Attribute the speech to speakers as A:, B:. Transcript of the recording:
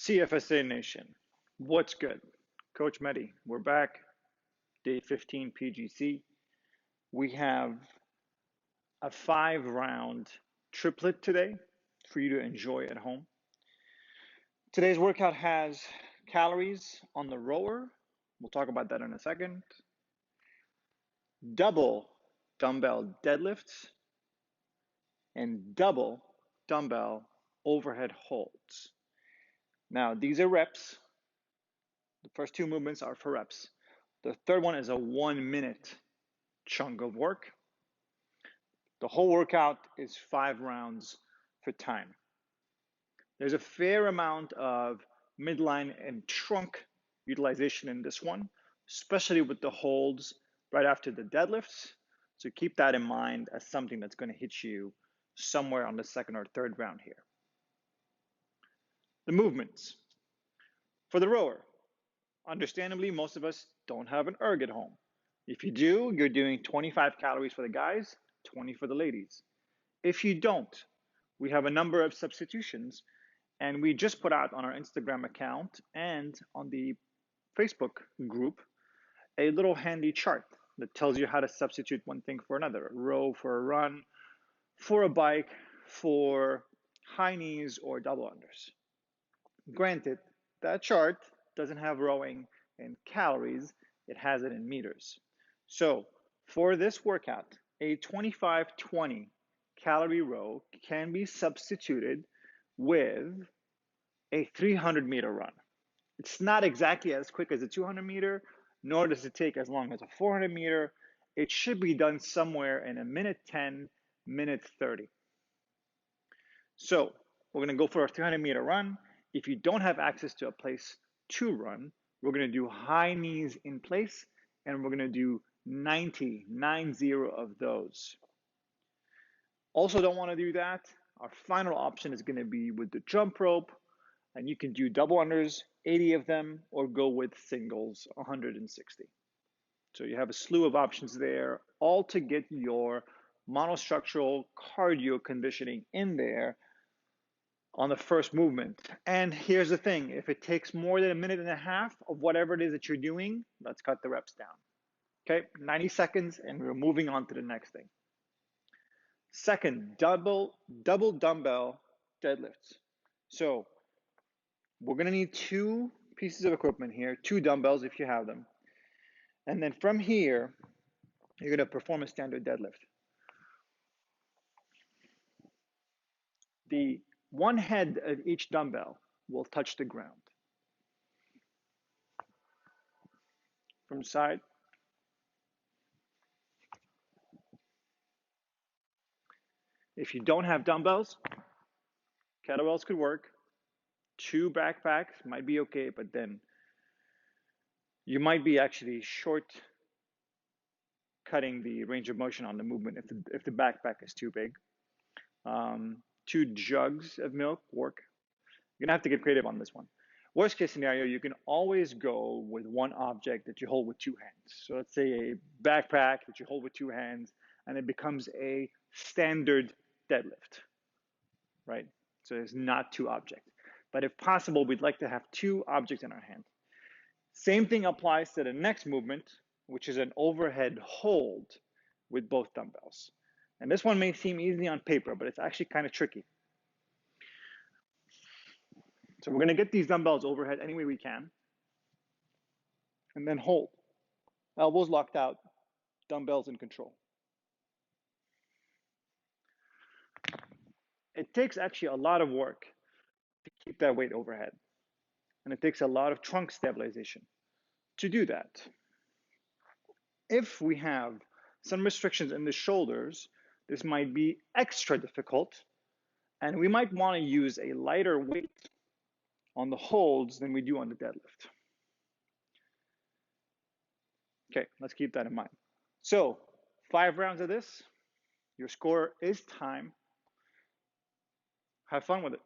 A: CFSA Nation, what's good? Coach Mehdi, we're back. Day 15 PGC. We have a 5-round triplet today for you to enjoy at home. Today's workout has calories on the rower. We'll talk about that in a second. Double dumbbell deadlifts and double dumbbell overhead holds. Now, these are reps. The first two movements are for reps. The third one is a 1-minute chunk of work. The whole workout is 5 rounds for time. There's a fair amount of midline and trunk utilization in this one, especially with the holds right after the deadlifts. So keep that in mind as something that's going to hit you somewhere on the second or third round here. The movements. For the rower, understandably, most of us don't have an erg at home. If you do, you're doing 25 calories for the guys, 20 for the ladies. If you don't, we have a number of substitutions, and we just put out on our Instagram account and on the Facebook group a little handy chart that tells you how to substitute one thing for another. A row for a run, for a bike, for high knees or double unders. Granted, that chart doesn't have rowing in calories, it has it in meters. So for this workout, a 25-20 calorie row can be substituted with a 300-meter run. It's not exactly as quick as a 200-meter, nor does it take as long as a 400-meter. It should be done somewhere in a minute 10, minute 30. So we're going to go for a 300-meter run. If you don't have access to a place to run, we're going to do high knees in place, and we're going to do 90 of those. Also don't want to do that. Our final option is going to be with the jump rope, and you can do double unders, 80 of them, or go with singles, 160. So you have a slew of options there, all to get your monostructural cardio conditioning in there on the first movement. And here's the thing, if it takes more than a minute and a half of whatever it is that you're doing, let's cut the reps down. Okay, 90 seconds, and we're moving on to the next thing. Second, double dumbbell deadlifts. So we're gonna need 2 pieces of equipment here, 2 dumbbells if you have them. And then from here, you're gonna perform a standard deadlift. The one head of each dumbbell will touch the ground. From side. If you don't have dumbbells, kettlebells could work. 2 backpacks might be okay, but then you might be actually short cutting the range of motion on the movement if the backpack is too big. 2 jugs of milk work. You're gonna have to get creative on this one. Worst case scenario, you can always go with one object that you hold with 2 hands. So let's say a backpack that you hold with 2 hands, and it becomes a standard deadlift, right? So there's not 2 objects. But if possible, we'd like to have 2 objects in our hand. Same thing applies to the next movement, which is an overhead hold with both dumbbells. And this one may seem easy on paper, but it's actually kind of tricky. So we're going to get these dumbbells overhead any way we can, and then hold. Elbows locked out, dumbbells in control. It takes actually a lot of work to keep that weight overhead, and it takes a lot of trunk stabilization to do that. If we have some restrictions in the shoulders, this might be extra difficult, and we might want to use a lighter weight on the holds than we do on the deadlift. Okay, let's keep that in mind. So 5 rounds of this, your score is time. Have fun with it.